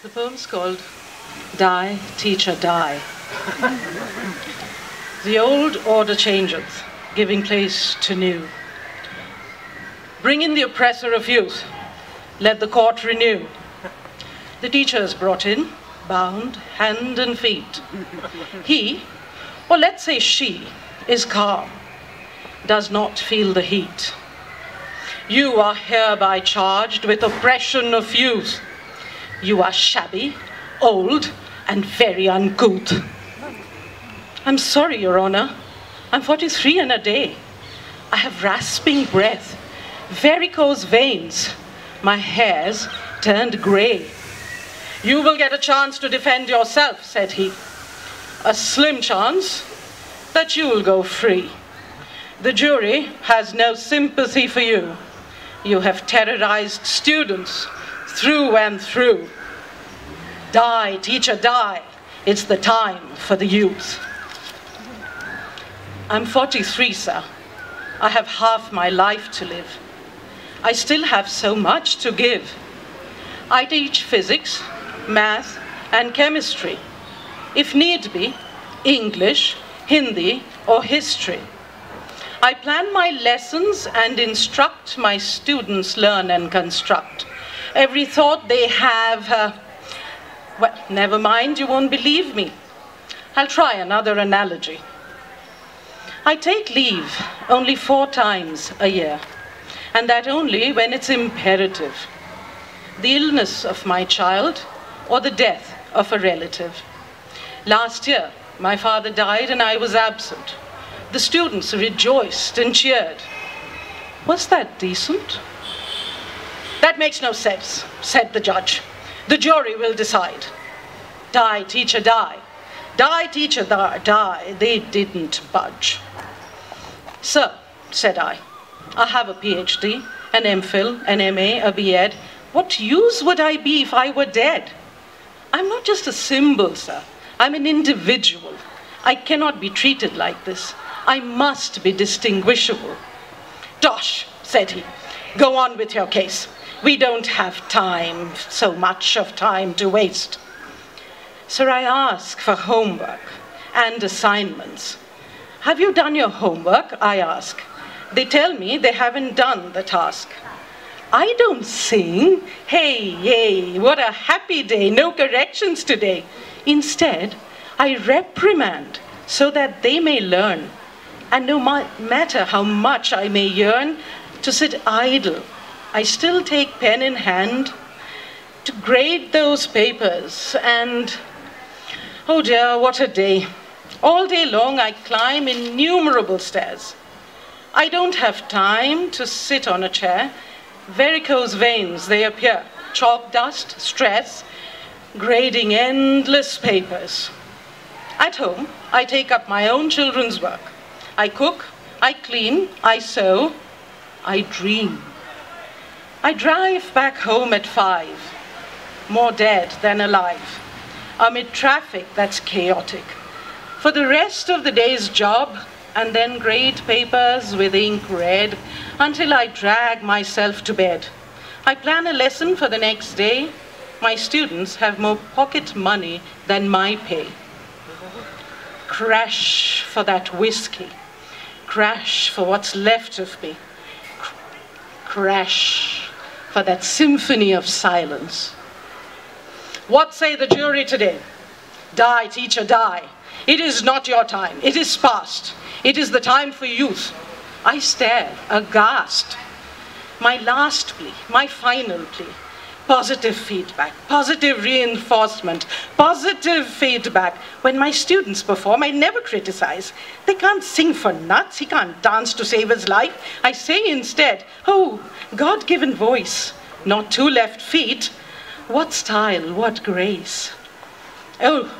The poem's called Die, Teacher, Die. The old order changeth, giving place to new. Bring in the oppressor of youth, let the court renew. The teacher is brought in, bound hand and feet. He, or let's say she, is calm, does not feel the heat. You are hereby charged with oppression of youth. You are shabby, old, and very uncouth. I'm sorry, Your Honor. I'm 43 and a day. I have rasping breath, varicose veins. My hair's turned grey. You will get a chance to defend yourself, said he. A slim chance that you will go free. The jury has no sympathy for you. You have terrorized students through and through. Die, teacher, die. It's the time for the youth. I'm 43, sir. I have half my life to live. I still have so much to give. I teach physics, math, and chemistry. If need be, English, Hindi, or history. I plan my lessons and instruct my students learn and construct. Every thought they have, well, never mind, you won't believe me. I'll try another analogy. I take leave only 4 times a year, and that only when it's imperative. The illness of my child or the death of a relative. Last year, my father died and I was absent. The students rejoiced and cheered. Was that decent? That makes no sense, said the judge. The jury will decide. Die, teacher, die. Die, teacher, die. They didn't budge. Sir, said I have a PhD, an MPhil, an MA, a B.Ed. What use would I be if I were dead? I'm not just a symbol, sir. I'm an individual. I cannot be treated like this. I must be distinguishable. Dosh, said he, go on with your case. We don't have time, so much of time to waste. Sir, I ask for homework and assignments. Have you done your homework? I ask. They tell me they haven't done the task. I don't sing, hey, yay, what a happy day, no corrections today. Instead, I reprimand so that they may learn. And no matter how much I may yearn to sit idle, I still take pen in hand to grade those papers and, oh dear, what a day. All day long I climb innumerable stairs. I don't have time to sit on a chair. Varicose veins, they appear. Chalk dust, stress, grading endless papers. At home, I take up my own children's work. I cook, I clean, I sew, I dream. I drive back home at 5, more dead than alive, amid traffic that's chaotic, for the rest of the day's job, and then grade papers with ink red until I drag myself to bed. I plan a lesson for the next day. My students have more pocket money than my pay. Crash for that whiskey. Crash for what's left of me. Crash for that symphony of silence. What say the jury today? Die, teacher, die. It is not your time. It is past. It is the time for youth. I stare, aghast. My last plea, my final plea. Positive feedback, positive reinforcement, positive feedback. When my students perform, I never criticize. They can't sing for nuts. He can't dance to save his life. I say instead, oh, God-given voice, not 2 left feet. What style, what grace. Oh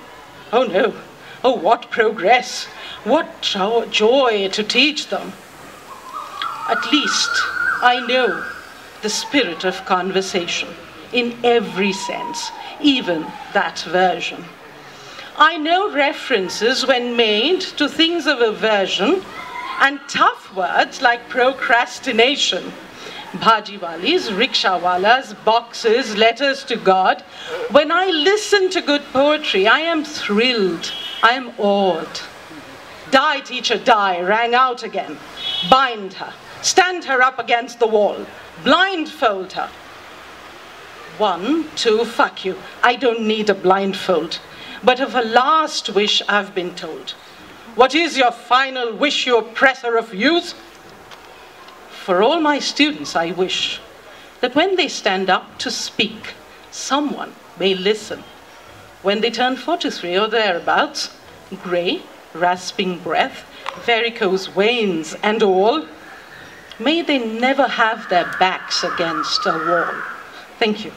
no. Oh, what progress. What joy to teach them. At least I know the spirit of conversation in every sense, even that version. I know references when made to things of aversion and tough words like procrastination. bhajiwalis, rickshawalas, boxes, letters to God. When I listen to good poetry, I am thrilled, I am awed. Die, teacher, die, rang out again. Bind her, stand her up against the wall, blindfold her. 1, 2, fuck you. I don't need a blindfold. But of a last wish I've been told. What is your final wish, you oppressor of youth? For all my students I wish that when they stand up to speak, someone may listen. When they turn 43 or thereabouts, grey, rasping breath, varicose veins and all, may they never have their backs against a wall. Thank you.